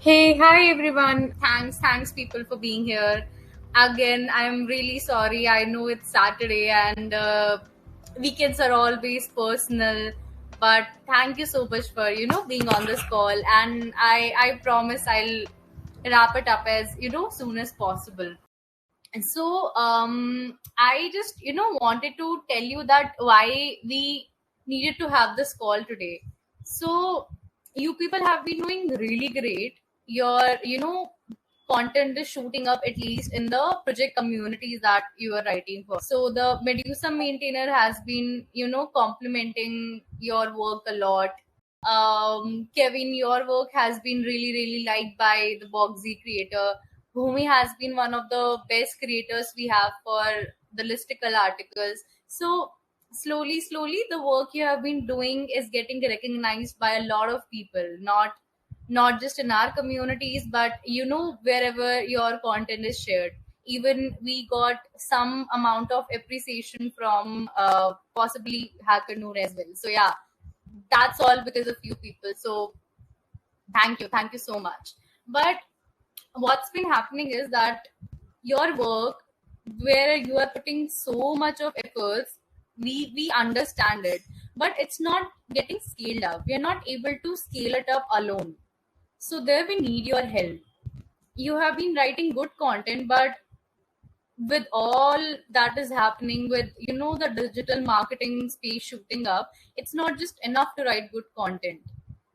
Hey, hi everyone. Thanks people for being here. Again, I'm really sorry. I know it's Saturday and weekends are always personal, but thank you so much for being on this call. And I promise I'll wrap it up as soon as possible. And so I just wanted to tell you that why we needed to have this call today. So you people have been doing really great. Your content is shooting up, at least in the project communities that you are writing for. So the Medusa maintainer has been complimenting your work a lot. Kevin, your work has been really liked by the Boxy creator. Bhumi has been one of the best creators we have for the listicle articles. So slowly, the work you have been doing is getting recognized by a lot of people, not just in our communities, but wherever your content is shared. Even we got some amount of appreciation from possibly Hacker Noor as well. So yeah, that's all because of you people. So thank you so much. But what's been happening is that your work, where you are putting so much of efforts, we understand it, but it's not getting scaled up. We are not able to scale it up alone. So there we need your help. You have been writing good content, but with all that is happening with the digital marketing space shooting up, it's not just enough to write good content.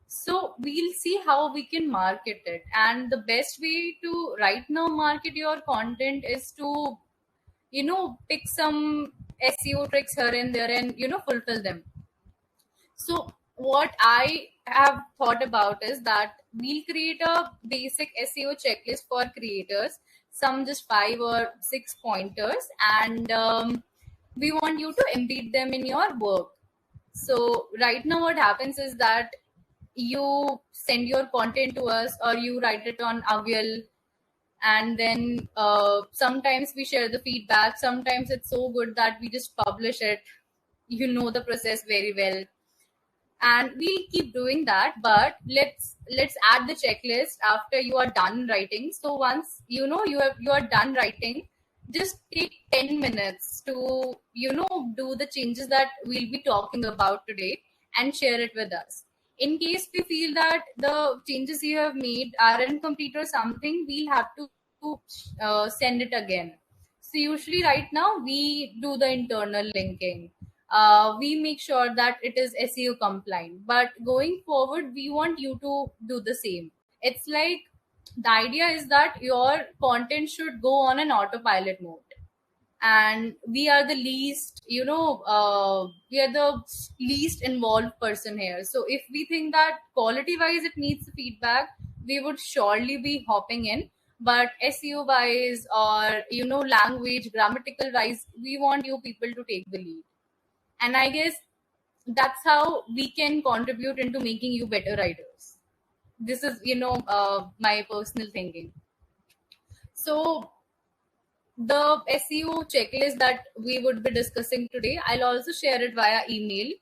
So we'll see how we can market it, and the best way to right now market your content is to pick some SEO tricks here and there and fulfill them. So what I have thought about is that we'll create a basic SEO checklist for creators, some just 5 or 6 pointers, and we want you to embed them in your work. So right now what happens is that you send your content to us or you write it on Aviyel, and then sometimes we share the feedback. Sometimes it's so good that we just publish it. You know the process very well, and we'll keep doing that. But let's add the checklist after you are done writing. So once you are done writing, just take 10 minutes to do the changes that we'll be talking about today and share it with us. In case we feel that the changes you have made are incomplete or something, we'll have to send it again. So usually right now we do the internal linking. We make sure that it is SEO compliant. But going forward, we want you to do the same. It's like the idea is that your content should go on an autopilot mode. And we are the least, we are the least involved person here. So if we think that quality wise it needs feedback, we would surely be hopping in. But SEO wise or language grammatical wise, we want you people to take the lead. And I guess that's how we can contribute into making you better writers. This is my personal thinking. So the SEO checklist that we would be discussing today, I'll also share it via email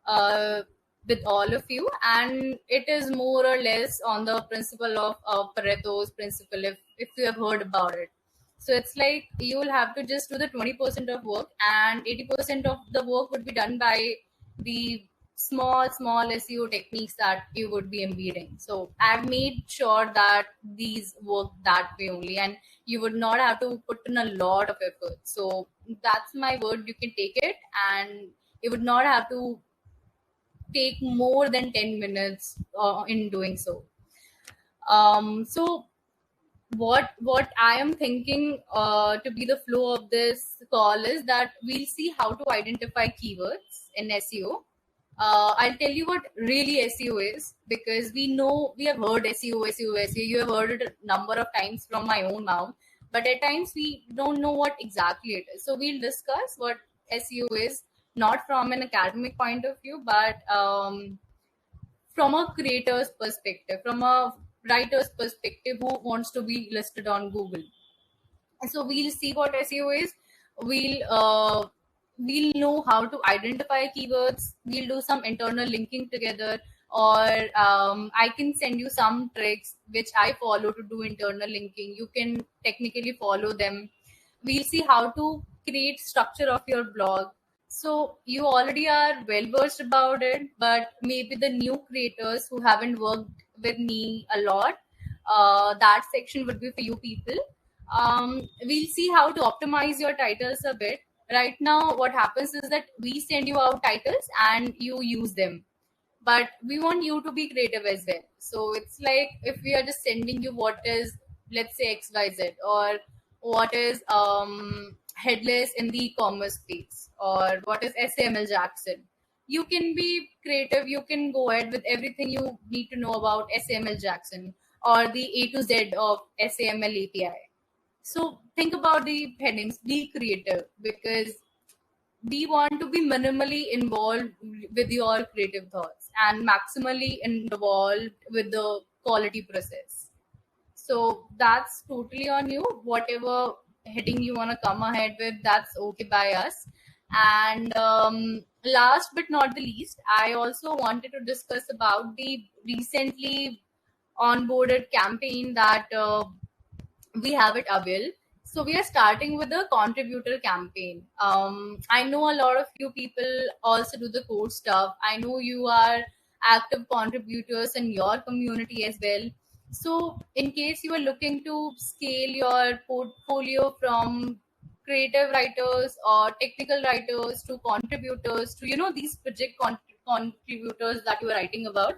uh, with all of you, and it is more or less on the principle of Pareto's principle, if you have heard about it. So it's like you will have to just do the 20% of work, and 80% of the work would be done by the small SEO techniques that you would be embedding. So I've made sure that these work that way only, and you would not have to put in a lot of effort. So that's my word. You can take it, and you would not have to take more than 10 minutes in doing so. So what I am thinking to be the flow of this call is that we'll see how to identify keywords in SEO. I'll tell you what really SEO is, because we have heard SEO. You have heard it a number of times from my own mouth, but at times we don't know what exactly it is. So we'll discuss what SEO is, not from an academic point of view, but from a creator's perspective, from a writer's perspective who wants to be listed on Google. And so we'll see what SEO is. We'll know how to identify keywords. We'll do some internal linking together. or I can send you some tricks which I follow to do internal linking. You can technically follow them. We'll see how to create structure of your blog. So you already are well versed about it, but maybe the new creators who haven't worked with me a lot, that section would be for you people. We'll see how to optimize your titles a bit. Right now, what happens is that we send you out titles and you use them, but we want you to be creative as well. So it's like if we are just sending you what is, let's say, XYZ, or what is headless in the e-commerce space, or what is SML Jackson. You can be creative. You can go ahead with everything you need to know about SML Jackson or the A to Z of SAML API. So think about the headings, be creative, because we want to be minimally involved with your creative thoughts and maximally involved with the quality process. So that's totally on you. Whatever heading you want to come ahead with, that's okay by us. And last but not the least, I also wanted to discuss about the recently onboarded campaign that we have at Aviyel. So we are starting with the contributor campaign. I know a lot of you people also do the code stuff. I know you are active contributors in your community as well. So in case you are looking to scale your portfolio from creative writers or technical writers to contributors to these project contributors that you are writing about,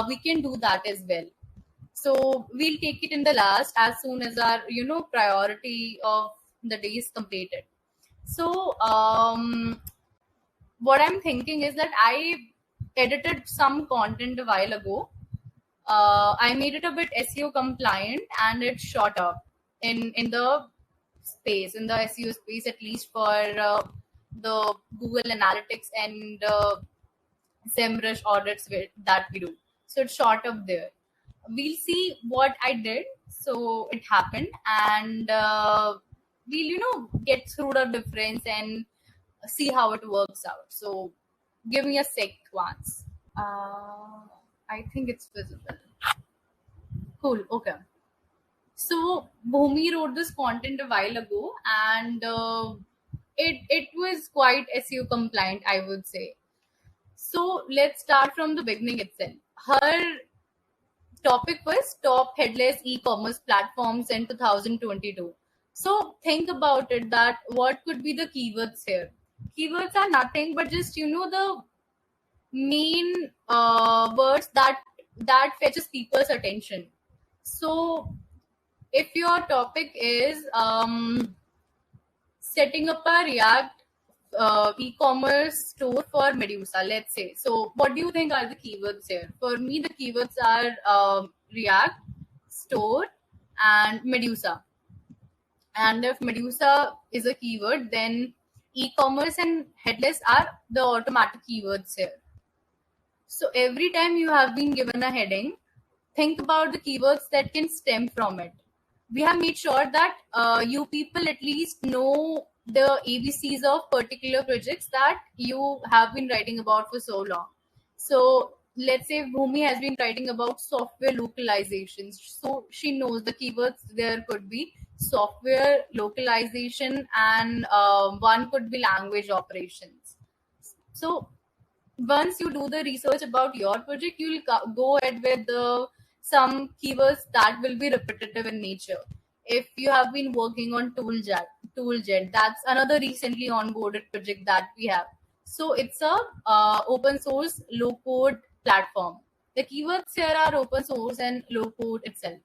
we can do that as well. So we'll take it in the last as soon as our priority of the day is completed. So what I'm thinking is that I edited some content a while ago. I made it a bit SEO compliant and it shot up in the space, in the SEO space, at least for the Google Analytics and SEMrush audits that we do. So it shot up there. We'll see what I did. So it happened, and we'll get through the difference and see how it works out. So give me a sec once. I think it's visible. Cool. Okay. So Bhumi wrote this content a while ago, and it was quite SEO compliant, I would say. So let's start from the beginning itself. Her topic was top headless e-commerce platforms in 2022. So think about it, that what could be the keywords here. Keywords are nothing but just the main words that fetches people's attention. So if your topic is setting up a React e-commerce store for Medusa, let's say. So what do you think are the keywords here? For me, the keywords are React, store, and Medusa. And if Medusa is a keyword, then e-commerce and headless are the automatic keywords here. So every time you have been given a heading, think about the keywords that can stem from it. We have made sure that you people at least know the ABCs of particular projects that you have been writing about for so long. So let's say Bhumi has been writing about software localizations. So she knows the keywords there could be software localization, and one could be language operations. So once you do the research about your project, you'll go ahead with some keywords that will be repetitive in nature. If you have been working on Tooljet, that's another recently onboarded project that we have. So it's a open source low code platform. The keywords here are open source and low code itself.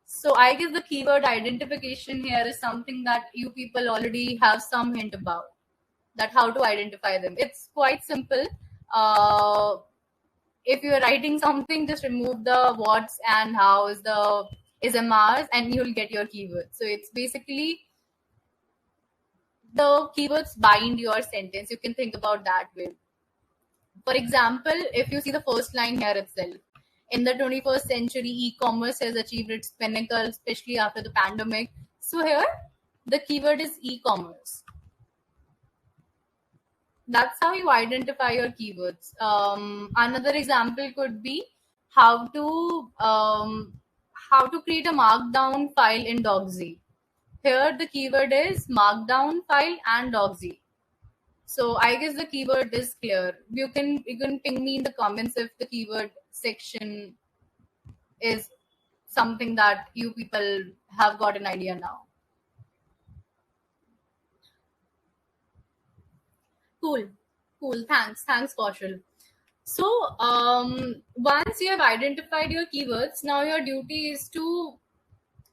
So I guess the keyword identification here is something that you people already have some hint about, that how to identify them. It's quite simple. If you're writing something, just remove the what's and how is the SMRs and you'll get your keywords. So it's basically the keywords bind your sentence. You can think about that way. For example, if you see the first line here itself, in the 21st century, e-commerce has achieved its pinnacle, especially after the pandemic. So here, the keyword is e-commerce. That's how you identify your keywords. Another example could be how to create a markdown file in Dogsy. Here the keyword is markdown file and Dogsy. So I guess the keyword is clear. You can ping me in the comments if the keyword section is something that you people have got an idea now. Cool. Cool. Thanks, Kaushal. So once you have identified your keywords, now your duty is to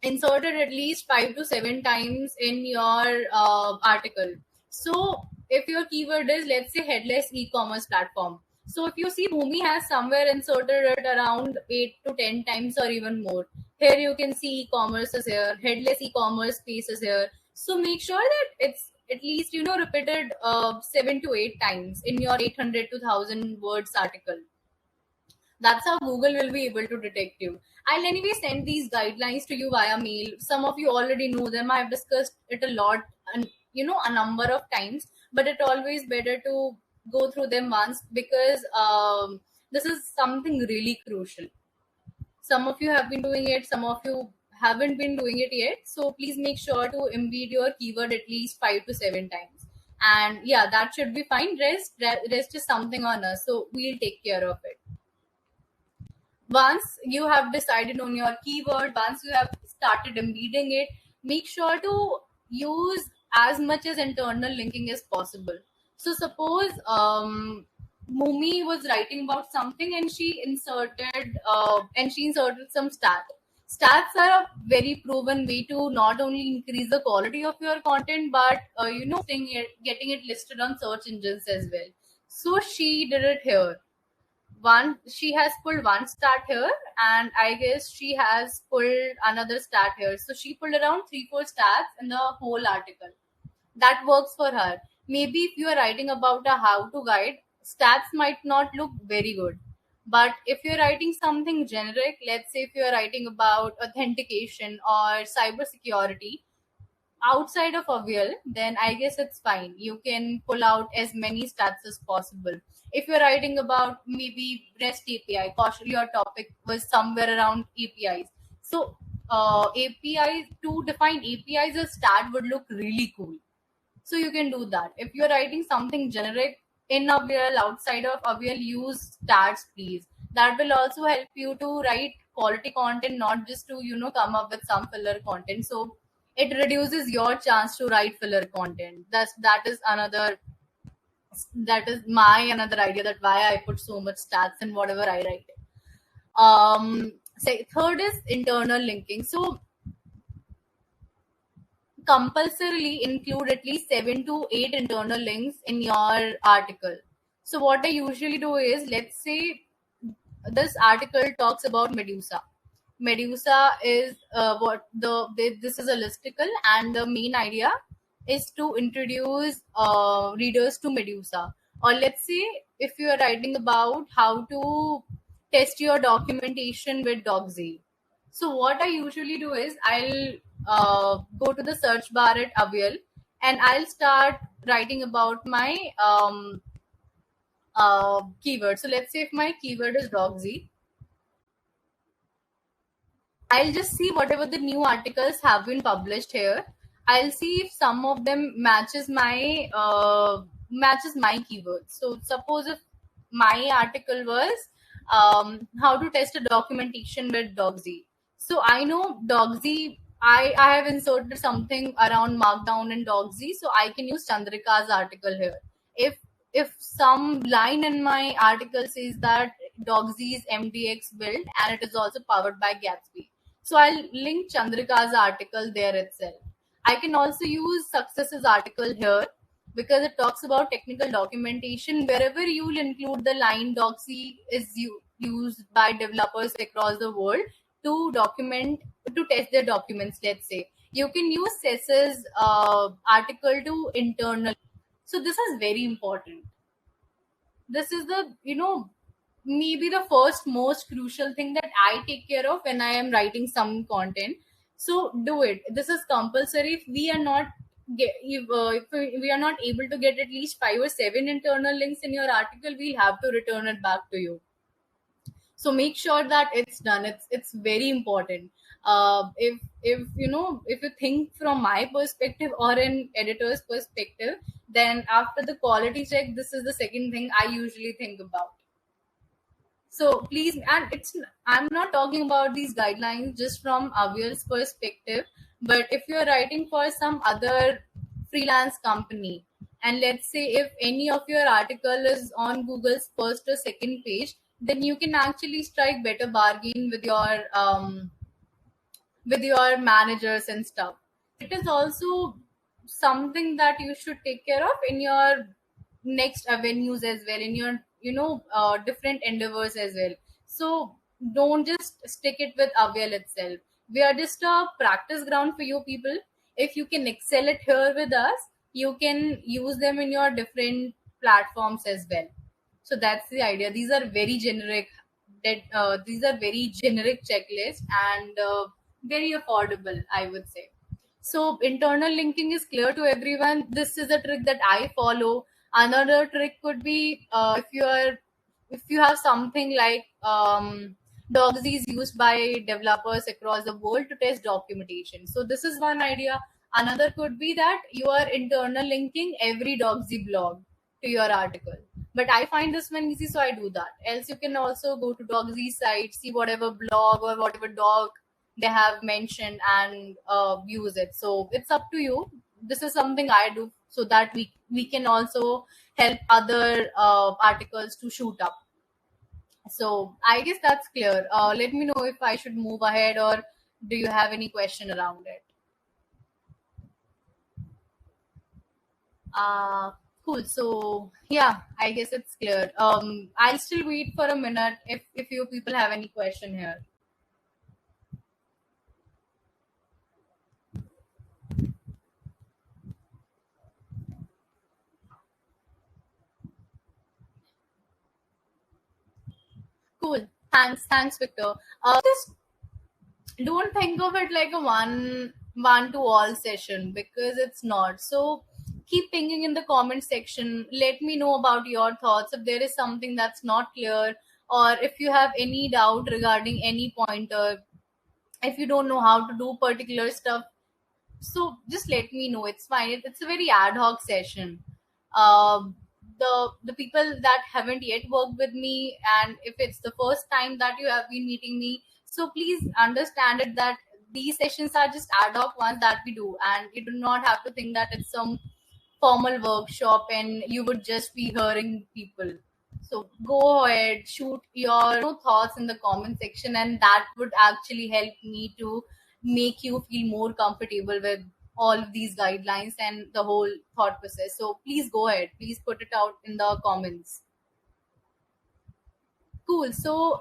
insert it at least 5 to 7 times in your article. So if your keyword is, let's say, headless e-commerce platform, so if you see Bhumi has somewhere inserted it around 8 to 10 times or even more. Here you can see e-commerce is here, headless e-commerce space is here. So make sure that it's at least repeated 7 to 8 times in your 800 to 1000 words article. That's how Google will be able to detect you. I'll anyway send these guidelines to you via mail. Some of you already know them. I've discussed it a lot and a number of times, but it's always better to go through them once because this is something really crucial. Some of you have been doing it, some of you haven't been doing it yet. So please make sure to embed your keyword at least 5 to 7 times. And yeah, that should be fine. Rest is something on us. So we'll take care of it. Once you have decided on your keyword, once you have started embedding it, make sure to use as much as internal linking as possible. So suppose Mumi was writing about something and she inserted some stats are a very proven way to not only increase the quality of your content, but getting it listed on search engines as well. So she did it here. She has pulled one stat here, and I guess she has pulled another stat here. So she pulled around 3-4 stats in the whole article. That works for her. Maybe if you are writing about a how-to guide, stats might not look very good. But if you're writing something generic, let's say if you're writing about authentication or cybersecurity, outside of Aviyel, then I guess it's fine. You can pull out as many stats as possible. If you're writing about maybe REST API, partially your topic was somewhere around APIs. So APIs, to define APIs as stat would look really cool. So you can do that. If you're writing something generic in Aviyel, outside of Aviyel, use stats, please. That will also help you to write quality content, not just to come up with some filler content. So it reduces your chance to write filler content. That is my another idea, that why I put so much stats in whatever I write. Say third is internal linking. So compulsorily include at least 7 to 8 internal links in your article. So what I usually do is, let's say this article talks about Medusa. Medusa is this is a listicle, and the main idea is to introduce readers to Medusa. Or let's say if you are writing about how to test your documentation with Dogsy. So what I usually do is I'll go to the search bar at Aviyel and I'll start writing about my keyword. So let's say if my keyword is Dogsy, I'll just see whatever the new articles have been published here. I'll see if some of them matches my keyword. So suppose if my article was how to test a documentation with Dogsy. So I know Dogsy. I have inserted something around Markdown and Dogsy, so I can use Chandrika's article here. If some line in my article says that Dogsy is MDX built and it is also powered by Gatsby, so I'll link Chandrika's article there itself. I can also use Success's article here because it talks about technical documentation. Wherever you'll include the line Dogsy is used by developers across the world to test their documents, let's say. You can use SES's article to internal. So this is very important. This is maybe the first most crucial thing that I take care of when I am writing some content. So do it. This is compulsory. If we are not if we are not able to get at least 5 or 7 internal links in your article, we'll have to return it back to you. So make sure that it's done. It's very important. If you know, if you think from my perspective or an editor's perspective, then after the quality check, this is the second thing I usually think about. So please, and I'm not talking about these guidelines just from Aviyel's perspective, but if you're writing for some other freelance company, and let's say if any of your article is on Google's first or second page, then you can actually strike better bargain with your managers and stuff. It is also something that you should take care of in your next avenues as well, in your different endeavors as well. So don't just stick it with Aviyel itself. We are just a practice ground for you people. If you can excel it here with us, you can use them in your different platforms as well. So that's the idea. These are very generic. These are very generic checklists and very affordable, I would say. So internal linking is clear to everyone. This is a trick that I follow. Another trick could be if you have something like Dogsy is used by developers across the world to test documentation. So this is one idea. Another could be that you are internal linking every Dogsy blog to your article. But I find this one easy, so I do that. Else you can also go to Dogsy's site, see whatever blog or whatever dog they have mentioned and use it. So it's up to you. This is something I do so that we can also help other articles to shoot up. So I guess that's clear. Let me know if I should move ahead, or do you have any question around it? Uh, cool. So yeah, I guess it's clear. I'll still wait for a minute if you people have any question here. Cool. Thanks, Victor. Just don't think of it like a one to all session, because it's not. So keep thinking in the comment section. Let me know about your thoughts if there is something that's not clear, or if you have any doubt regarding any pointer, if you don't know how to do particular stuff. So just let me know. It's fine. It's a very ad hoc session. um, the people that haven't yet worked with me, and if it's the first time that you have been meeting me, so please understand it that these sessions are just ad hoc ones that we do, and you do not have to think that it's some formal workshop and you would just be hearing people. So go ahead, shoot your thoughts in the comment section, and that would actually help me to make you feel more comfortable with all of these guidelines and the whole thought process. So please go ahead, please put it out in the comments. Cool. So,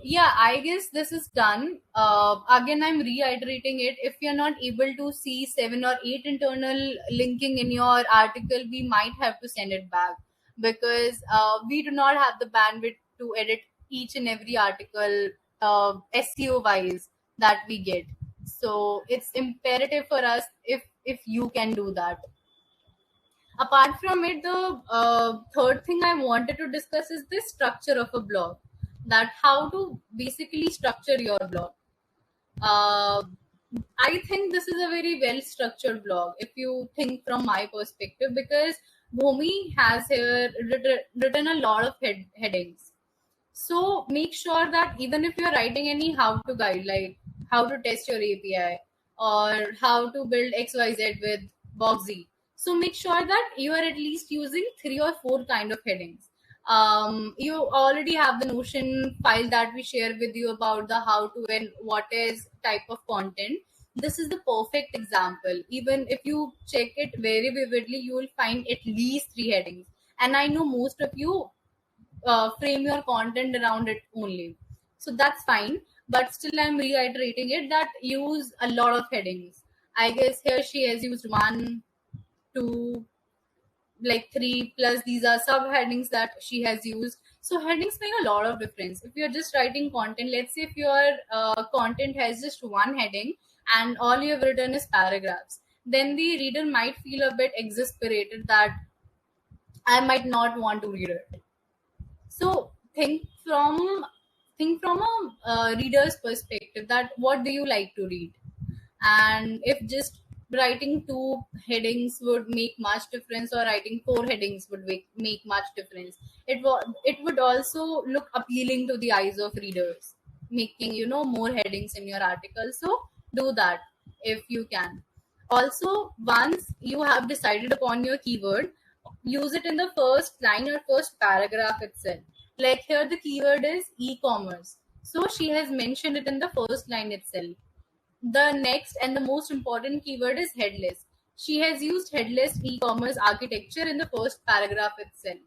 yeah, I guess this is done. Again, I'm reiterating it. If you're not able to see 7 or 8 internal linking in your article, we might have to send it back, because we do not have the bandwidth to edit each and every article SEO wise that we get. So it's imperative for us if you can do that. Apart from it, the third thing I wanted to discuss is the structure of a blog, that how to basically structure your blog. uh, I think this is a very well structured blog if you think from my perspective, because Bhumi has here written a lot of headings. So make sure that even if you're writing any how to guide, like how to test your API or how to build XYZ with Boxy, so make sure that you are at least using 3 or 4 kind of headings. You already have the Notion file that we share with you about the how to and what is type of content. This is the perfect example. Even if you check it very vividly, you will find at least 3 headings. And I know most of you frame your content around it only. So that's fine. But still, I'm reiterating it that use a lot of headings. I guess here she has used 1, 2, like 3, plus these are subheadings that she has used. So headings make a lot of difference. If you're just writing content, let's say if your content has just one heading and all you have written is paragraphs, then the reader might feel a bit exasperated that I might not want to read it. So think from a reader's perspective, that what do you like to read, and if just writing two headings would make much difference, or writing four headings would make much difference, it would also look appealing to the eyes of readers, making more headings in your article. So do that if you can. Also, once you have decided upon your keyword, use it in the first line or first paragraph itself. Like here, the keyword is e-commerce. So she has mentioned it in the first line itself. The next and the most important keyword is headless. She has used headless e-commerce architecture in the first paragraph itself.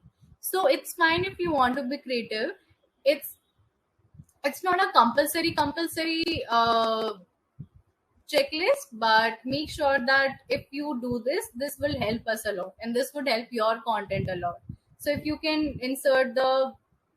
So it's fine if you want to be creative. It's not a compulsory checklist, but make sure that if you do this will help us a lot, and this would help your content a lot. So if you can insert the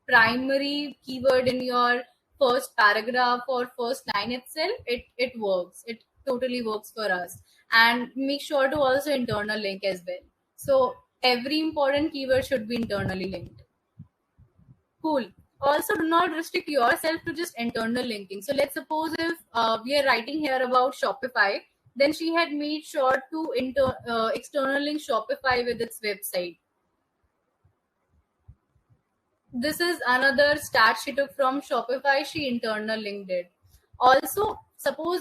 primary keyword in your first paragraph or first line itself, it works. It totally works for us. And make sure to also internal link as well. So every important keyword should be internally linked. Cool. Also, do not restrict yourself to just internal linking. So let's suppose if we are writing here about Shopify, then she had made sure to external link Shopify with its website. This is another stat she took from Shopify. She internal linked it. Also, suppose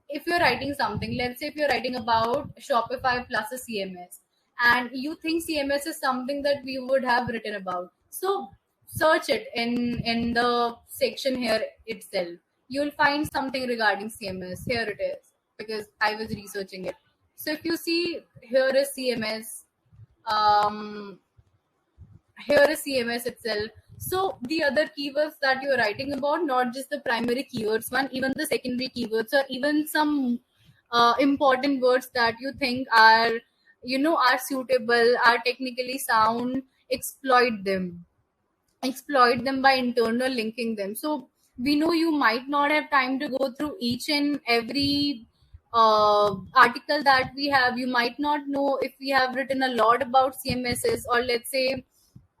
if you're writing something, let's say if you're writing about Shopify plus a CMS, and you think CMS is something that we would have written about, so search it in the section here itself. You'll find something regarding CMS. Here it is, because I was researching it. So if you see, here is CMS. um Here is CMS itself. So the other keywords that you're writing about, not just the primary keywords one, even the secondary keywords, or even some important words that you think are suitable, are technically sound, exploit them by internal linking them. So we know you might not have time to go through each and every article that we have. You might not know if we have written a lot about CMSs, or let's say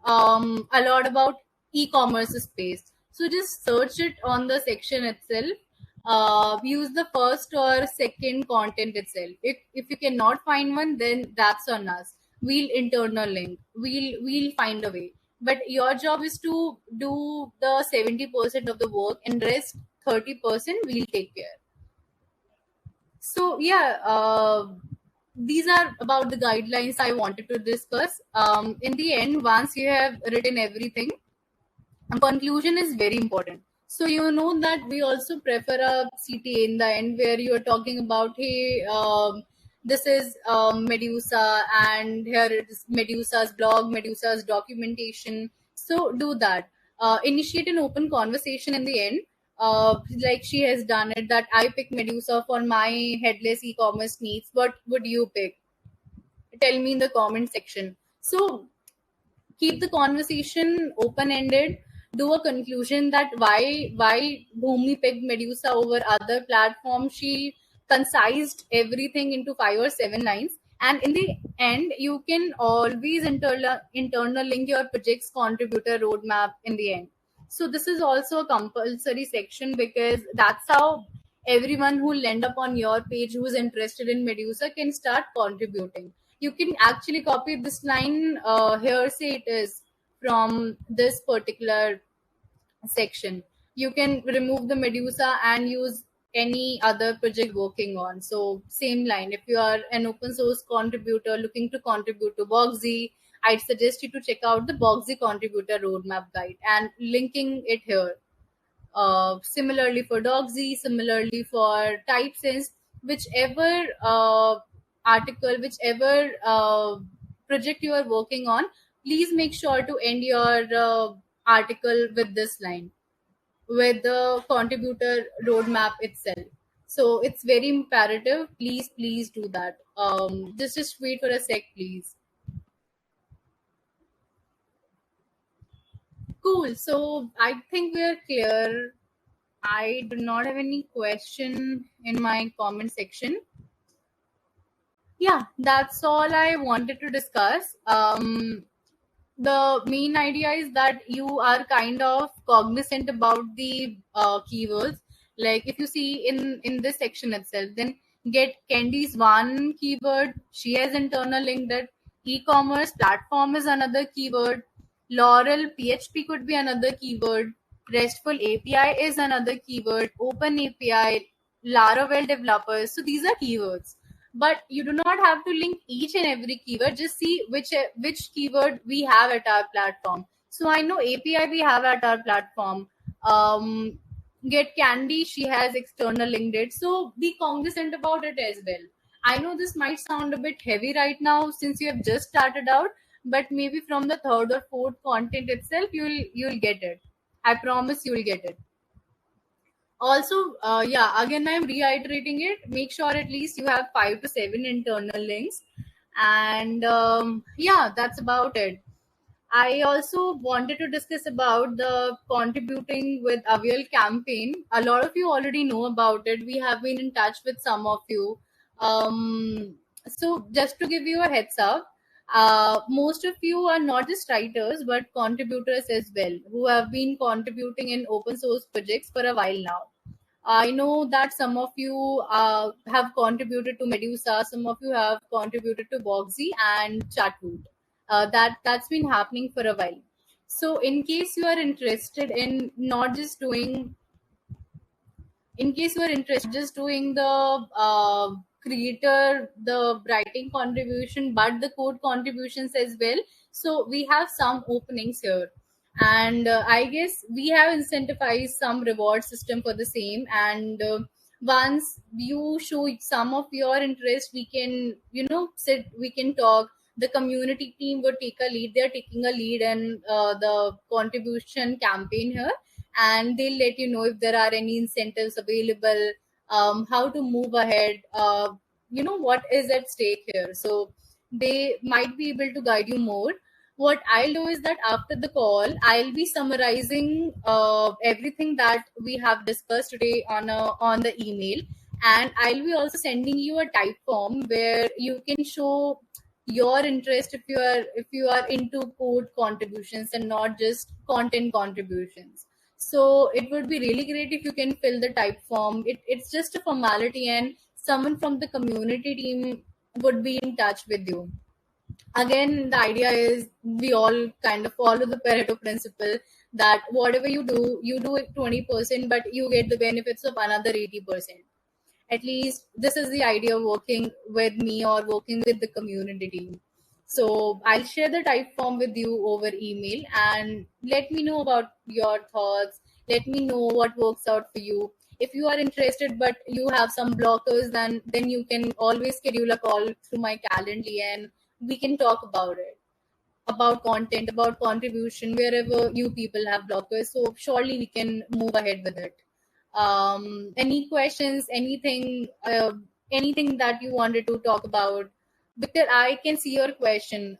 a lot about e-commerce space. So just search it on the section itself. Use the first or second content itself. If you cannot find one, then that's on us. We'll internal link. We'll find a way. But your job is to do the 70% of the work, and rest 30% we'll take care. So yeah, these are about the guidelines I wanted to discuss. In the end, once you have written everything, a conclusion is very important. So you know that we also prefer a CTA in the end, where you are talking about, hey, this is Medusa, and here it is Medusa's blog, Medusa's documentation. So do that. Initiate an open conversation in the end, like she has done it, that I pick Medusa for my headless e-commerce needs. What would you pick? Tell me in the comment section. So keep the conversation open ended. Do a conclusion that why Bhumi picked Medusa over other platforms. She concised everything into 5 or 7 lines, and in the end, you can always internal link your project's contributor roadmap in the end. So this is also a compulsory section, because that's how everyone who will end up on your page who's interested in Medusa can start contributing. You can actually copy this line here, say it is from this particular section. You can remove the Medusa and use any other project working on. So same line. If you are an open source contributor looking to contribute to Boxy, I'd suggest you to check out the Boxy contributor roadmap guide and linking it here. Similarly for Dogsy, similarly for TypeSense, whichever article, whichever project you are working on, please make sure to end your article with this line, with the contributor roadmap itself. So it's very imperative. Please do that. Just wait for a sec, please. Cool. So I think we are clear. I do not have any question in my comment section. Yeah, that's all I wanted to discuss. The main idea is that you are kind of cognizant about the keywords. Like if you see in this section itself, then get Candy's one keyword. She has internal link. That e-commerce platform is another keyword. Laurel PHP could be another keyword. RESTful API is another keyword. Open API, Laravel developers. So these are keywords, but you do not have to link each and every keyword. Just see which keyword we have at our platform. So I know API we have at our platform. Get Candy, she has external linked it, so be cognizant about it as well. I know this might sound a bit heavy right now since you have just started out, but maybe from the third or fourth content itself you'll get it. I promise you'll get it. Also, yeah, again I'm reiterating it, make sure at least you have 5 to 7 internal links. And yeah, that's about it. I also wanted to discuss about the contributing with Aviyel campaign. A lot of you already know about it. We have been in touch with some of you. So just to give you a heads up, most of you are not just writers but contributors as well, who have been contributing in open source projects for a while now. I know that some of you have contributed to Medusa, some of you have contributed to Boxy and Chatwood. That's been happening for a while. So, in case you are interested in not just doing, in case you are interested just doing the creator, the writing contribution, but the code contributions as well, so we have some openings here. And I guess we have incentivized some reward system for the same. And once you show some of your interest, we can, sit, we can talk. The community team would take a lead, they're taking a lead in the contribution campaign here, and they'll let you know if there are any incentives available, how to move ahead, what is at stake here. So they might be able to guide you more. What I'll do is that after the call, I'll be summarizing everything that we have discussed today on the email, and I'll be also sending you a type form where you can show your interest if you are into code contributions and not just content contributions. So it would be really great if you can fill the type form. It's just a formality, and someone from the community team would be in touch with you. Again, the idea is we all kind of follow the Pareto principle, that whatever you do it 20%, but you get the benefits of another 80%. At least this is the idea of working with me or working with the community team. So I'll share the type form with you over email, and let me know about your thoughts. Let me know what works out for you. If you are interested but you have some blockers, then you can always schedule a call through my Calendly, and we can talk about it, about content, about contribution, wherever you people have blockers. So surely we can move ahead with it. Any questions, anything that you wanted to talk about? Victor, I can see your question.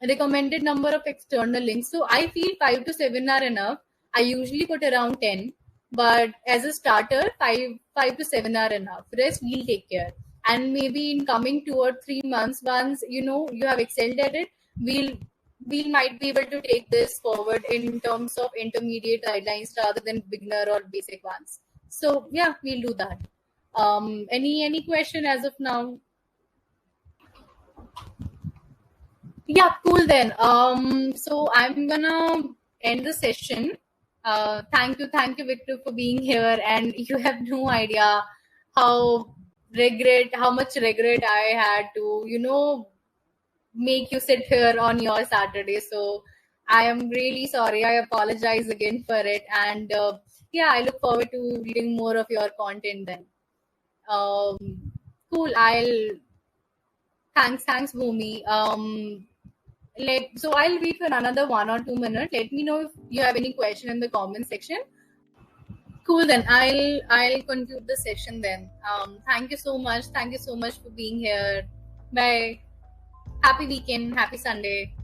Recommended number of external links. So I feel 5 to 7 are enough. I usually put around 10, but as a starter, five to seven are enough. Rest we'll take care. And maybe in coming 2 or 3 months, once you have excelled at it, we'll we might be able to take this forward in terms of intermediate guidelines rather than beginner or basic ones. So yeah, we'll do that. Any question as of now? Yeah, cool then. So I'm gonna end the session. Thank you, Victor, for being here. And you have no idea how much regret I had to, make you sit here on your Saturday. So I am really sorry. I apologize again for it. And yeah, I look forward to reading more of your content then. Cool. Thanks, Bhumi. So I'll wait for another 1 or 2 minutes. Let me know if you have any question in the comment section. Cool, then I'll conclude the session then. Thank you so much. Thank you so much for being here. Bye. Happy weekend. Happy Sunday.